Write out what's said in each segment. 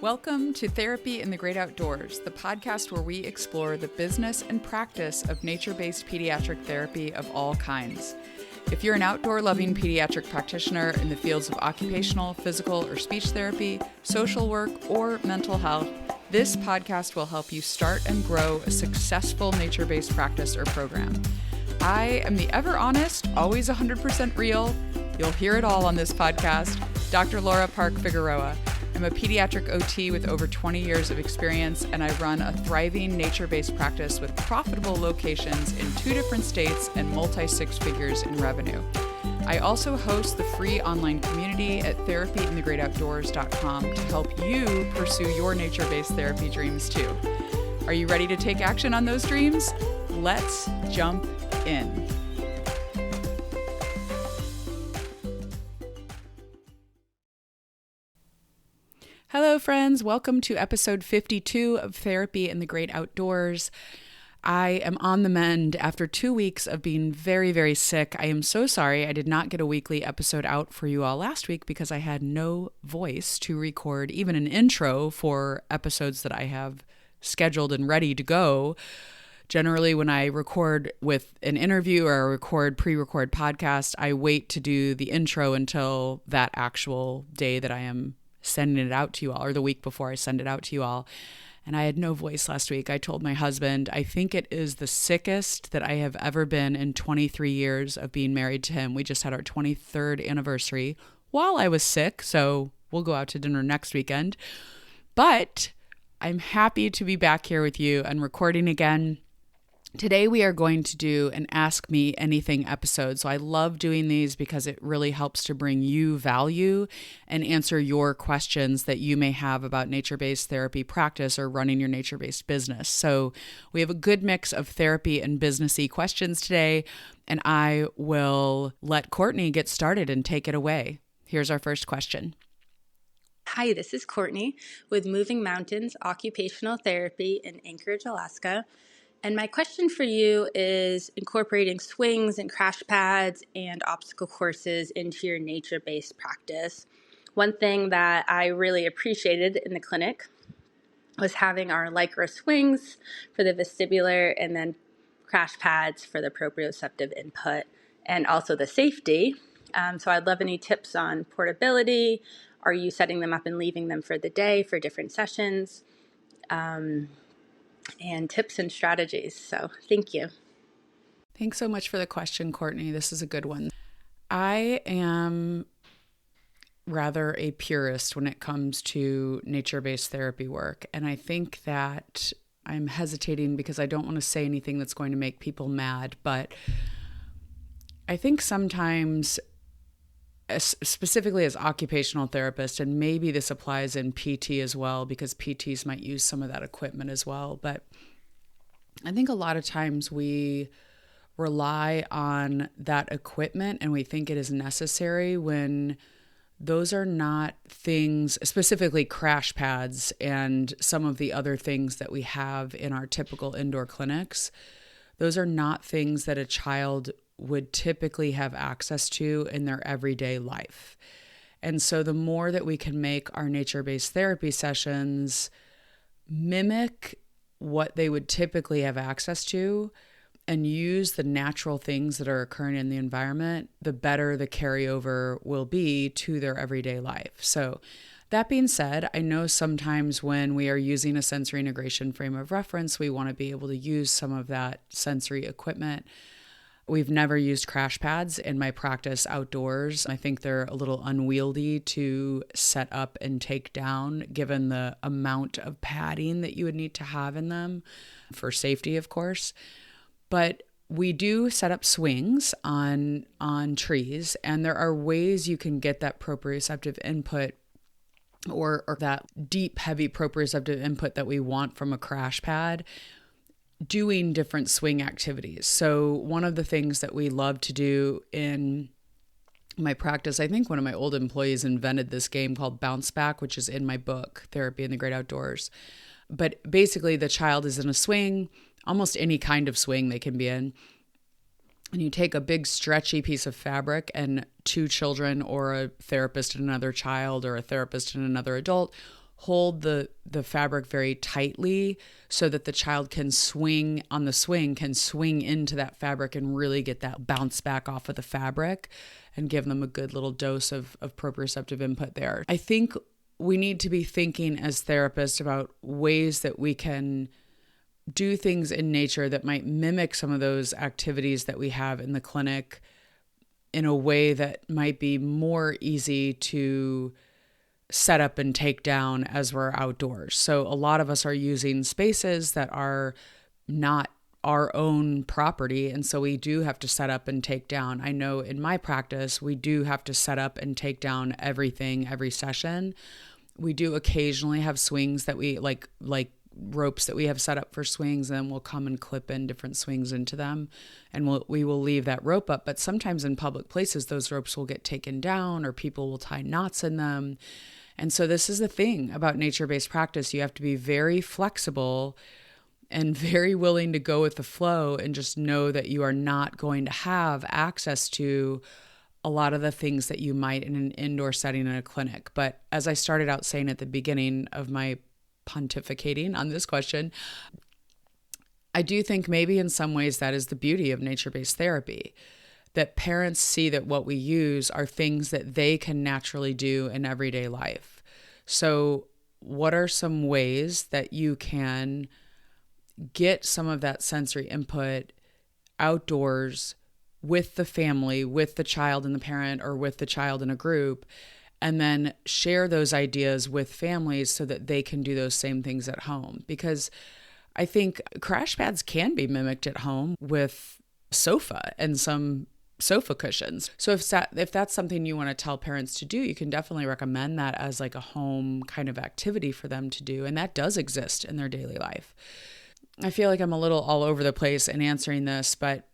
Welcome to Therapy in the Great Outdoors, the podcast where we explore the business and practice of nature-based pediatric therapy of all kinds. If you're an outdoor-loving pediatric practitioner in the fields of occupational, physical, or speech therapy, social work, or mental health, this podcast will help you start and grow a successful nature-based practice or program. I am the ever honest, always 100% real, you'll hear it all on this podcast, Dr. Laura Park Figueroa. I'm a pediatric OT with over 20 years of experience, and I run a thriving nature-based practice with profitable locations in 2 different states and multi-six figures in revenue. I also host the free online community at therapyinthegreatoutdoors.com to help you pursue your nature-based therapy dreams too. Are you ready to take action on those dreams? Let's jump in. Hello, friends. Welcome to episode 52 of Therapy in the Great Outdoors. I am on the mend after 2 weeks of being very, very sick. I am so sorry I did not get a weekly episode out for you all last week because I had no voice to record even an intro for episodes that I have scheduled and ready to go. Generally, when I record with an interview or pre-record podcast, I wait to do the intro until that actual day that I am sending it out to you all, or the week before I send it out to you all. And I had no voice last week. I told my husband, I think it is the sickest that I have ever been in 23 years of being married to him. We just had our 23rd anniversary while I was sick, so we'll go out to dinner next weekend. But I'm happy to be back here with you and recording again. Today we are going to do an Ask Me Anything episode. So I love doing these because it really helps to bring you value and answer your questions that you may have about nature-based therapy practice or running your nature-based business. So we have a good mix of therapy and businessy questions today, and I will let Courtney get started and take it away. Here's our first question. Hi, this is Courtney with Moving Mountains Occupational Therapy in Anchorage, Alaska. And my question for you is incorporating swings and crash pads and obstacle courses into your nature-based practice. One thing that I really appreciated in the clinic was having our Lycra swings for the vestibular and then crash pads for the proprioceptive input and also the safety. So I'd love any tips on portability. Are you setting them up and leaving them for the day for different sessions? And tips and strategies. So thank you. Thanks so much for the question, Courtney. This is a good one. I am rather a purist when it comes to nature-based therapy work. And I think that I'm hesitating because I don't want to say anything that's going to make people mad. But I think sometimes, specifically as occupational therapists, and maybe this applies in PT as well, because PTs might use some of that equipment as well. But I think a lot of times we rely on that equipment and we think it is necessary when those are not things, specifically crash pads and some of the other things that we have in our typical indoor clinics. Those are not things that a child would typically have access to in their everyday life. And so the more that we can make our nature-based therapy sessions mimic what they would typically have access to and use the natural things that are occurring in the environment, the better the carryover will be to their everyday life. So that being said, I know sometimes when we are using a sensory integration frame of reference, we want to be able to use some of that sensory equipment. We've never used crash pads in my practice outdoors. I think they're a little unwieldy to set up and take down, given the amount of padding that you would need to have in them for safety, of course. But we do set up swings on trees, and there are ways you can get that proprioceptive input or that deep, heavy proprioceptive input that we want from a crash pad doing different swing activities. So one of the things that we love to do in my practice, I think one of my old employees invented this game called Bounce Back, which is in my book, Therapy in the Great Outdoors. But basically the child is in a swing, almost any kind of swing they can be in. And you take a big stretchy piece of fabric and 2 children or a therapist and another child or a therapist and another adult hold the fabric very tightly so that the child can swing on the swing, can swing into that fabric and really get that bounce back off of the fabric and give them a good little dose of proprioceptive input there. I think we need to be thinking as therapists about ways that we can do things in nature that might mimic some of those activities that we have in the clinic in a way that might be more easy to set up and take down as we're outdoors. So a lot of us are using spaces that are not our own property. And so we do have to set up and take down. I know in my practice, we do have to set up and take down everything every session. We do occasionally have swings that we like ropes that we have set up for swings, and we'll come and clip in different swings into them, and we will leave that rope up. But sometimes in public places, those ropes will get taken down or people will tie knots in them. And so this is the thing about nature-based practice. You have to be very flexible and very willing to go with the flow and just know that you are not going to have access to a lot of the things that you might in an indoor setting in a clinic. But as I started out saying at the beginning of my pontificating on this question, I do think maybe in some ways that is the beauty of nature-based therapy, that parents see that what we use are things that they can naturally do in everyday life. So what are some ways that you can get some of that sensory input outdoors with the family, with the child and the parent, or with the child in a group, and then share those ideas with families so that they can do those same things at home? Because I think crash pads can be mimicked at home with sofa and some sofa cushions. So if that's something you want to tell parents to do, you can definitely recommend that as like a home kind of activity for them to do. And that does exist in their daily life. I feel like I'm a little all over the place in answering this, but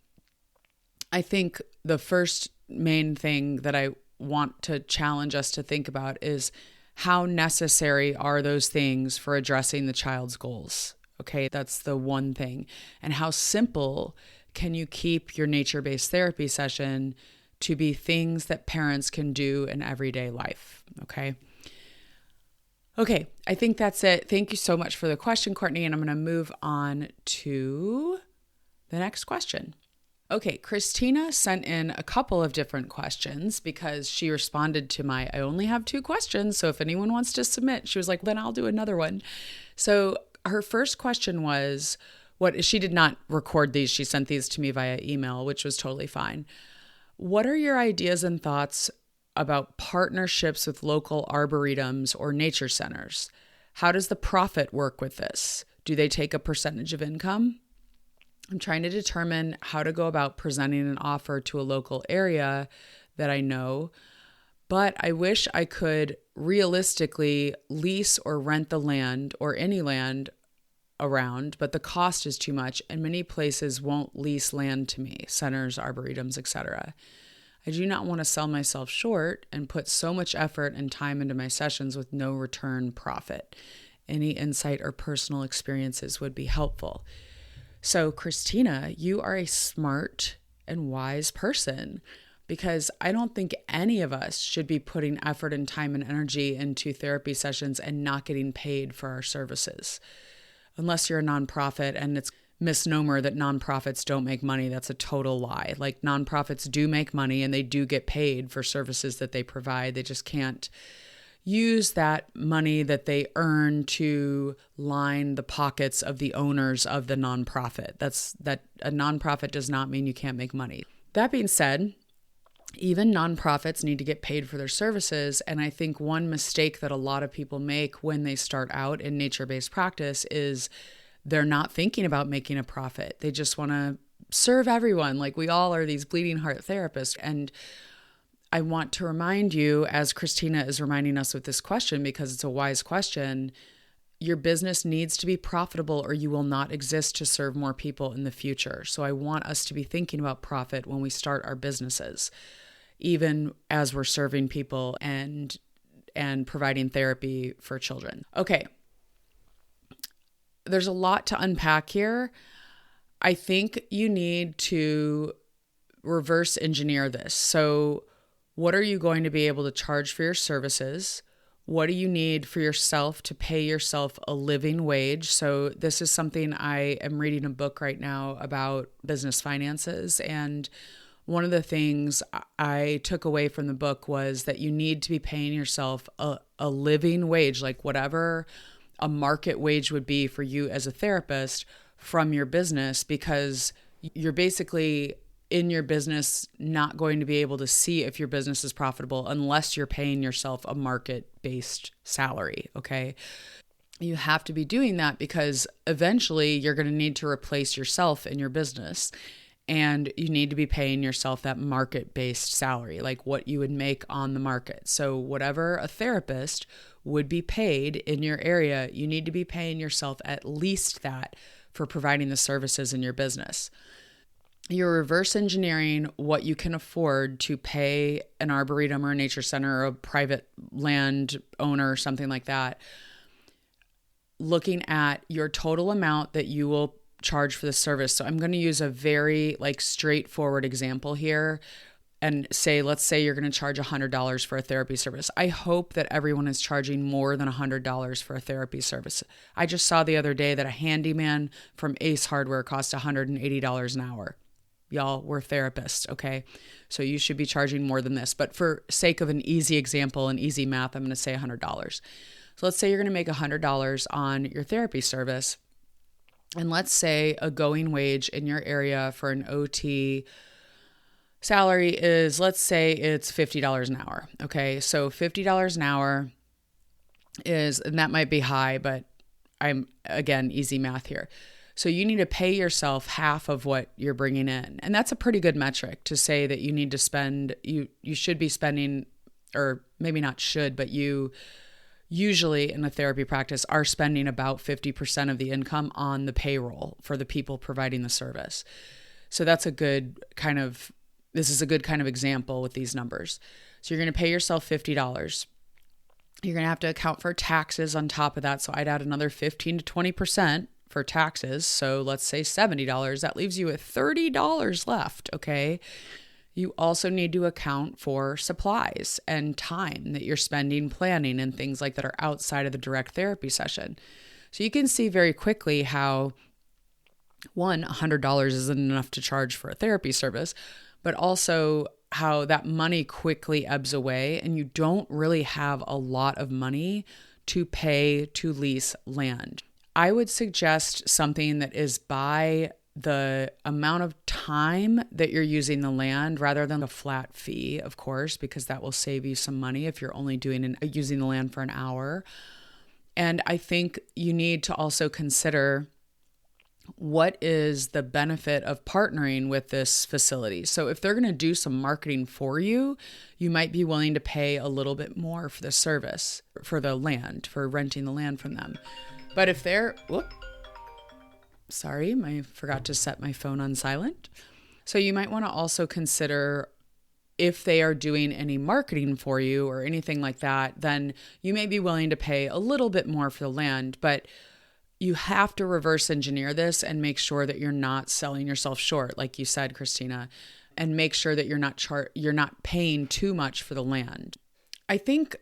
I think the first main thing that I want to challenge us to think about is how necessary are those things for addressing the child's goals? Okay, that's the one thing. And how simple can you keep your nature-based therapy session to be things that parents can do in everyday life? Okay, I think that's it. Thank you so much for the question, Courtney, and I'm going to move on to the next question. Okay, Christina sent in a couple of different questions because she responded to I only have 2 questions, so if anyone wants to submit, she was like, then I'll do another one. So her first question was, she did not record these. She sent these to me via email, which was totally fine. What are your ideas and thoughts about partnerships with local arboretums or nature centers? How does the profit work with this? Do they take a percentage of income? I'm trying to determine how to go about presenting an offer to a local area that I know, but I wish I could realistically lease or rent the land or any land around, but the cost is too much and many places won't lease land to me, centers, arboretums, etc. I do not want to sell myself short and put so much effort and time into my sessions with no return profit. Any insight or personal experiences would be helpful. So Christina, you are a smart and wise person, because I don't think any of us should be putting effort and time and energy into therapy sessions and not getting paid for our services. Unless you're a nonprofit, and it's misnomer that nonprofits don't make money. That's a total lie. Like, nonprofits do make money and they do get paid for services that they provide. They just can't use that money that they earn to line the pockets of the owners of the nonprofit. That a nonprofit does not mean you can't make money. That being said, even nonprofits need to get paid for their services. And I think one mistake that a lot of people make when they start out in nature-based practice is they're not thinking about making a profit. They just want to serve everyone. Like, we all are these bleeding heart therapists. And I want to remind you, as Christina is reminding us with this question, because it's a wise question, your business needs to be profitable or you will not exist to serve more people in the future. So I want us to be thinking about profit when we start our businesses, even as we're serving people and providing therapy for children. Okay. There's a lot to unpack here. I think you need to reverse engineer this. So what are you going to be able to charge for your services? What do you need for yourself to pay yourself a living wage? So this is something I am reading a book right now about business finances. And one of the things I took away from the book was that you need to be paying yourself a living wage, like whatever a market wage would be for you as a therapist from your business, because you're basically in your business not going to be able to see if your business is profitable unless you're paying yourself a market-based salary, okay? You have to be doing that because eventually you're going to need to replace yourself in your business, and you need to be paying yourself that market-based salary, like what you would make on the market. So whatever a therapist would be paid in your area, you need to be paying yourself at least that for providing the services in your business. You're reverse engineering what you can afford to pay an arboretum or a nature center or a private land owner or something like that, looking at your total amount that you will charge for the service. So I'm going to use a very straightforward example here and let's say you're going to charge $100 for a therapy service. I hope that everyone is charging more than $100 for a therapy service. I just saw the other day that a handyman from Ace Hardware cost $180 an hour. Y'all, we're therapists, okay? So you should be charging more than this. But for sake of an easy example and easy math, I'm going to say $100. So let's say you're going to make $100 on your therapy service. And let's say a going wage in your area for an OT salary is, let's say it's $50 an hour, okay? So $50 an hour is, and that might be high, but I'm, again, easy math here. So you need to pay yourself half of what you're bringing in. And that's a pretty good metric to say that you need to spend, you should be spending, or maybe not should, but you usually in a therapy practice are spending about 50% of the income on the payroll for the people providing the service. So that's this is a good kind of example with these numbers. So you're going to pay yourself $50. You're going to have to account for taxes on top of that. So I'd add another 15 to 20% for taxes. So let's say $70. That leaves you with $30 left, okay? You also need to account for supplies and time that you're spending planning and things like that are outside of the direct therapy session. So you can see very quickly how, one, $100 isn't enough to charge for a therapy service, but also how that money quickly ebbs away and you don't really have a lot of money to pay to lease land. I would suggest something that is by the amount of time that you're using the land rather than a flat fee, of course, because that will save you some money if you're only using the land for an hour. And I think you need to also consider what is the benefit of partnering with this facility. So if they're going to do some marketing for you, you might be willing to pay a little bit more for the service, for the land, for renting the land from them. But if they're, I forgot to set my phone on silent. So you might want to also consider if they are doing any marketing for you or anything like that, then you may be willing to pay a little bit more for the land, but you have to reverse engineer this and make sure that you're not selling yourself short, like you said, Christina, and make sure that you're not paying too much for the land. I think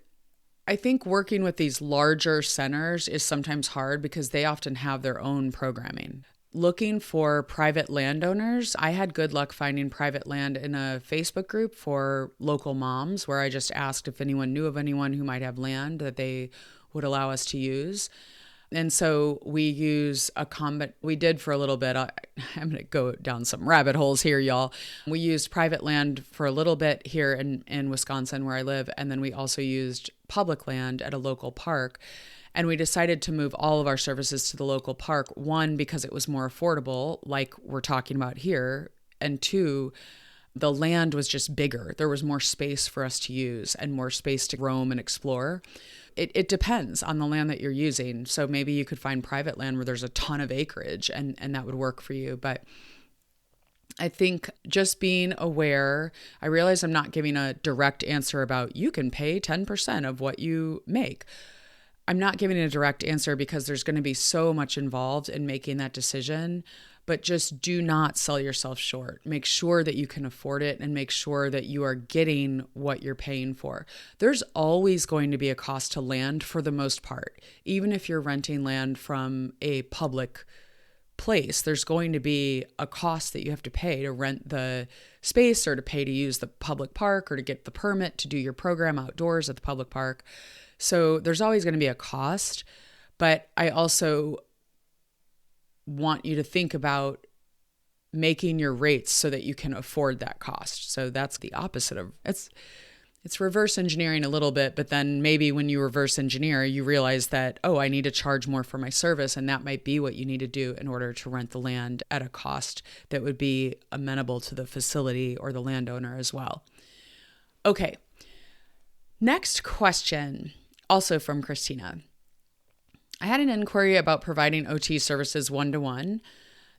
working with these larger centers is sometimes hard because they often have their own programming. Looking for private landowners, I had good luck finding private land in a Facebook group for local moms where I just asked if anyone knew of anyone who might have land that they would allow us to use. And so we did for a little bit. I'm going to go down some rabbit holes here, y'all. We used private land for a little bit here in Wisconsin where I live. And then we also used public land at a local park. And we decided to move all of our services to the local park. One, because it was more affordable, like we're talking about here. And two, the land was just bigger. There was more space for us to use and more space to roam and explore. It depends on the land that you're using. So maybe you could find private land where there's a ton of acreage and that would work for you. But I think just being aware, I realize I'm not giving a direct answer about you can pay 10% of what you make. I'm not giving a direct answer because there's going to be so much involved in making that decision. but just do not sell yourself short. Make sure that you can afford it and make sure that you are getting what you're paying for. There's always going to be a cost to land for the most part. Even if you're renting land from a public place, there's going to be a cost that you have to pay to rent the space or to pay to use the public park or to get the permit to do your program outdoors at the public park. So there's always going to be a cost, but I also want you to think about making your rates so that you can afford that cost. So that's the opposite of it's reverse engineering a little bit, but then maybe when you reverse engineer, you realize that, oh, I need to charge more for my service. And that might be what you need to do in order to rent the land at a cost that would be amenable to the facility or the landowner as well. Okay. Next question, also from Christina. I had an inquiry about providing OT services one-to-one.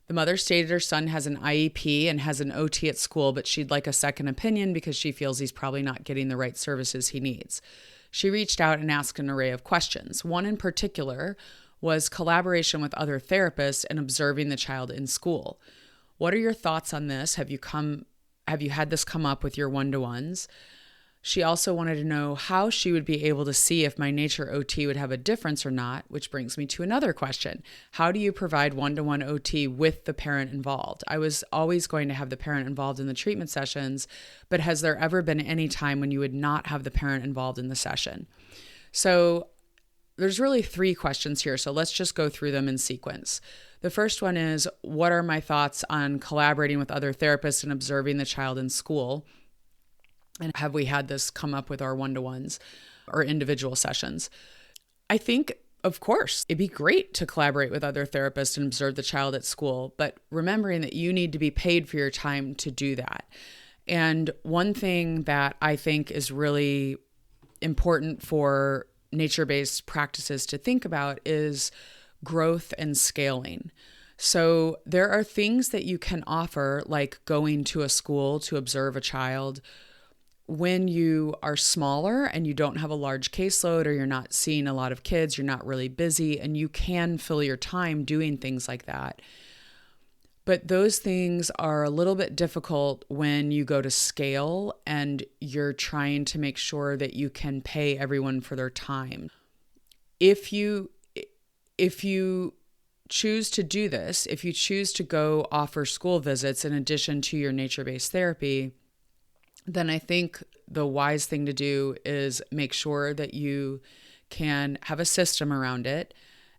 The mother stated her son has an IEP and has an OT at school, but she'd like a second opinion because she feels he's probably not getting the right services he needs. She reached out and asked an array of questions. One in particular was collaboration with other therapists and observing the child in school. What are your thoughts on this? Have you had this come up with your one-to-ones? She also wanted to know how she would be able to see if my nature OT would have a difference or not, which brings me to another question. How do you provide one-to-one OT with the parent involved? I was always going to have the parent involved in the treatment sessions, but has there ever been any time when you would not have the parent involved in the session? So there's really 3 questions here, so let's just go through them in sequence. The first one is, what are my thoughts on collaborating with other therapists and observing the child in school? And have we had this come up with our one-to-ones or individual sessions? I think, of course, it'd be great to collaborate with other therapists and observe the child at school, but remembering that you need to be paid for your time to do that. And one thing that I think is really important for nature-based practices to think about is growth and scaling. So there are things that you can offer, like going to a school to observe a child when you are smaller and you don't have a large caseload or you're not seeing a lot of kids, you're not really busy, and you can fill your time doing things like that. But those things are a little bit difficult when you go to scale and you're trying to make sure that you can pay everyone for their time. If you choose to do this, if you choose to go offer school visits in addition to your nature-based therapy, then I think the wise thing to do is make sure that you can have a system around it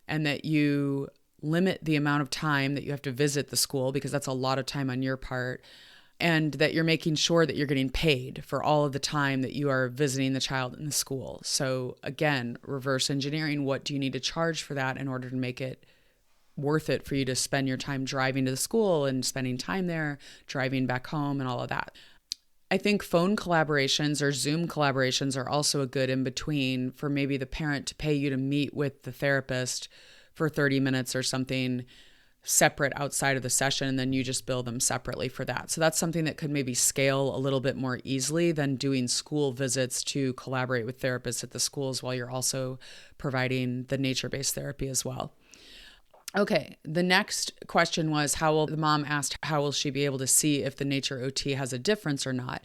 and that you limit the amount of time that you have to visit the school, because that's a lot of time on your part, and that you're making sure that you're getting paid for all of the time that you are visiting the child in the school. So again, reverse engineering, what do you need to charge for that in order to make it worth it for you to spend your time driving to the school and spending time there, driving back home and all of that. I think phone collaborations or Zoom collaborations are also a good in between for maybe the parent to pay you to meet with the therapist for 30 minutes or something separate outside of the session, and then you just bill them separately for that. So that's something that could maybe scale a little bit more easily than doing school visits to collaborate with therapists at the schools while you're also providing the nature-based therapy as well. Okay, the next question was the mom asked, how will she be able to see if the nature OT has a difference or not?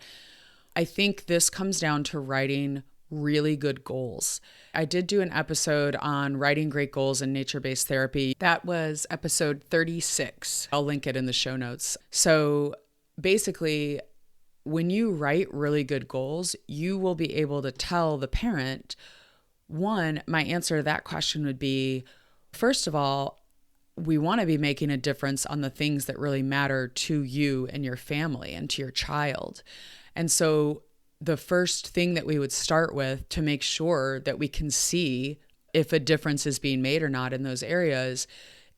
I think this comes down to writing really good goals. I did do an episode on writing great goals in nature-based therapy. That was episode 36. I'll link it in the show notes. So basically, when you write really good goals, you will be able to tell the parent, one, my answer to that question would be, first of all, we want to be making a difference on the things that really matter to you and your family and to your child. And so the first thing that we would start with to make sure that we can see if a difference is being made or not in those areas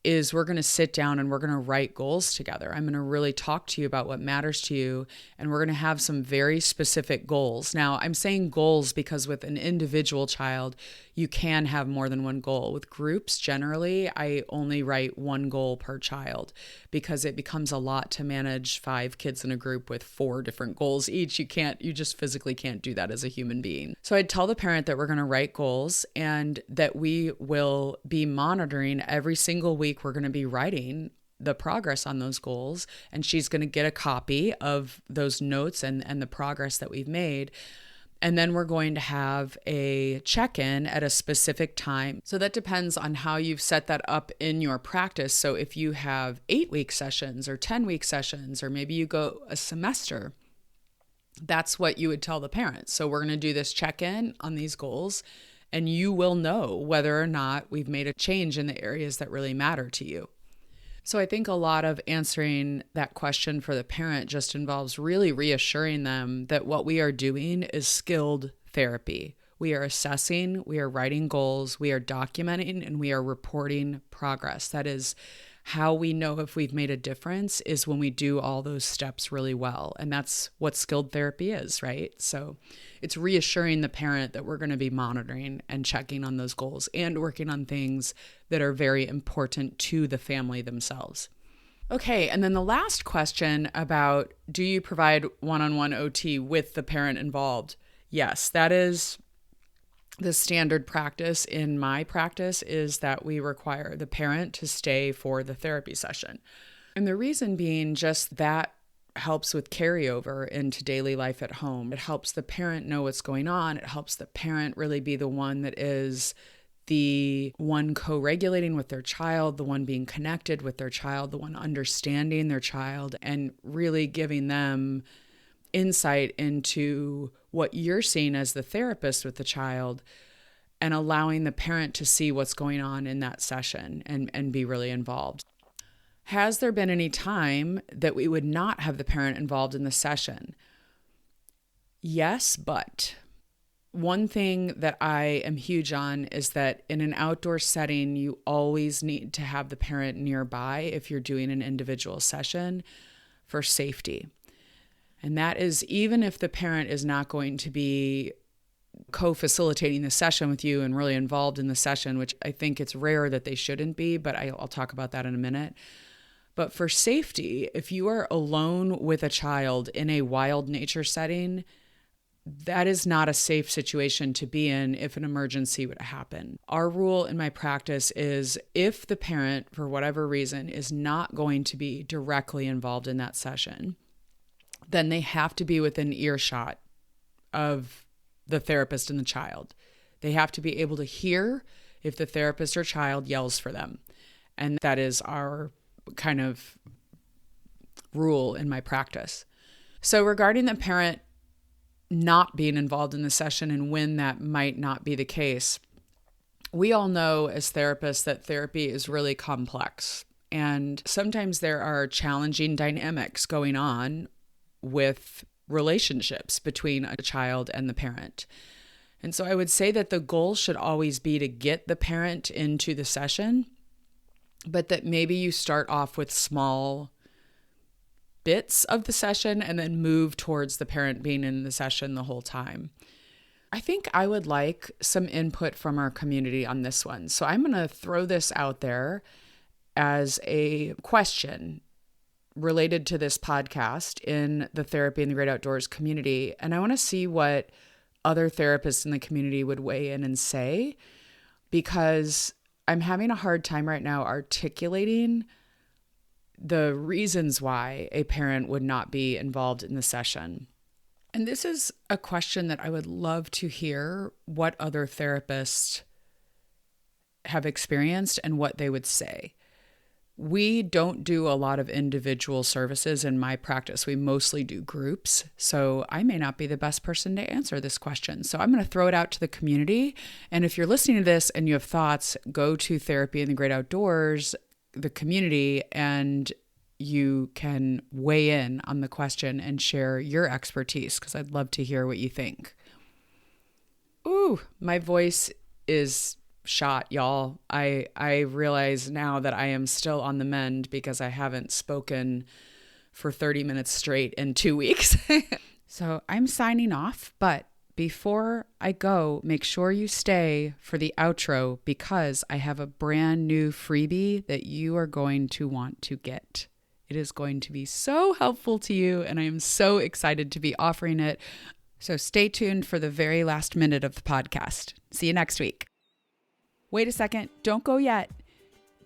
is we're going to sit down and we're going to write goals together. I'm going to really talk to you about what matters to you, and we're going to have some very specific goals. Now, I'm saying goals because with an individual child, you can have more than one goal. With groups, generally, I only write one goal per child because it becomes a lot to manage 5 kids in a group with 4 different goals each. You just physically can't do that as a human being. So I'd tell the parent that we're going to write goals and that we will be monitoring every single week. We're going to be writing the progress on those goals, and she's going to get a copy of those notes and the progress that we've made. And then we're going to have a check-in at a specific time. So that depends on how you've set that up in your practice. So if you have 8-week sessions or 10-week sessions, or maybe you go a semester, that's what you would tell the parents. So we're going to do this check-in on these goals, and you will know whether or not we've made a change in the areas that really matter to you. So I think a lot of answering that question for the parent just involves really reassuring them that what we are doing is skilled therapy. We are assessing, we are writing goals, we are documenting, and we are reporting progress. That is how we know if we've made a difference, is when we do all those steps really well. And that's what skilled therapy is, right? So it's reassuring the parent that we're going to be monitoring and checking on those goals and working on things that are very important to the family themselves. Okay, and then the last question about, do you provide one-on-one OT with the parent involved? Yes, that is the standard practice. In my practice is that we require the parent to stay for the therapy session. And the reason being just that helps with carryover into daily life at home. It helps the parent know what's going on. It helps the parent really be the one that is the one co-regulating with their child, the one being connected with their child, the one understanding their child, and really giving them insight into what you're seeing as the therapist with the child, and allowing the parent to see what's going on in that session and be really involved. Has there been any time that we would not have the parent involved in the session? Yes, but one thing that I am huge on is that in an outdoor setting, you always need to have the parent nearby if you're doing an individual session for safety. And that is even if the parent is not going to be co-facilitating the session with you and really involved in the session, which I think it's rare that they shouldn't be, but I'll talk about that in a minute. But for safety, if you are alone with a child in a wild nature setting, that is not a safe situation to be in if an emergency would happen. Our rule in my practice is if the parent, for whatever reason, is not going to be directly involved in that session, then they have to be within earshot of the therapist and the child. They have to be able to hear if the therapist or child yells for them. And that is our kind of rule in my practice. So regarding the parent not being involved in the session and when that might not be the case, we all know as therapists that therapy is really complex. And sometimes there are challenging dynamics going on with relationships between a child and the parent. And so I would say that the goal should always be to get the parent into the session, but that maybe you start off with small bits of the session and then move towards the parent being in the session the whole time. I think I would like some input from our community on this one. So I'm going to throw this out there as a question related to this podcast in the Therapy in the Great Outdoors community. And I want to see what other therapists in the community would weigh in and say, because I'm having a hard time right now articulating the reasons why a parent would not be involved in the session. And this is a question that I would love to hear what other therapists have experienced and what they would say. We don't do a lot of individual services in my practice. We mostly do groups. So I may not be the best person to answer this question. So I'm going to throw it out to the community. And if you're listening to this and you have thoughts, go to Therapy in the Great Outdoors, the community, and you can weigh in on the question and share your expertise, because I'd love to hear what you think. Ooh, my voice is shot, y'all. I realize now that I am still on the mend because I haven't spoken for 30 minutes straight in 2 weeks. So I'm signing off, but before I go, make sure you stay for the outro because I have a brand new freebie that you are going to want to get. It is going to be so helpful to you, and I am so excited to be offering it. So stay tuned for the very last minute of the podcast. See you next week. Wait a second, don't go yet.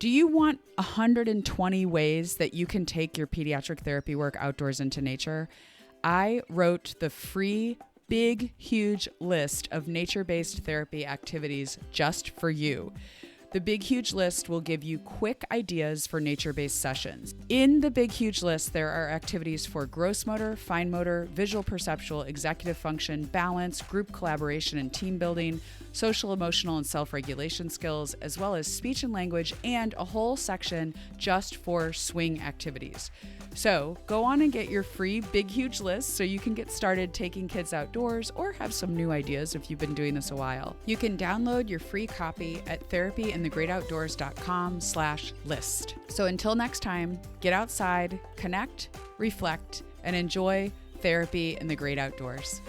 Do you want 120 ways that you can take your pediatric therapy work outdoors into nature? I wrote the free, big, huge list of nature-based therapy activities just for you. The Big Huge List will give you quick ideas for nature-based sessions. In the Big Huge List, there are activities for gross motor, fine motor, visual perceptual, executive function, balance, group collaboration and team building, social, emotional, and self-regulation skills, as well as speech and language, and a whole section just for swing activities. So go on and get your free Big Huge List so you can get started taking kids outdoors or have some new ideas if you've been doing this a while. You can download your free copy at therapyinthegreatoutdoors.com/list. So until next time, get outside, connect, reflect, and enjoy therapy in the great outdoors.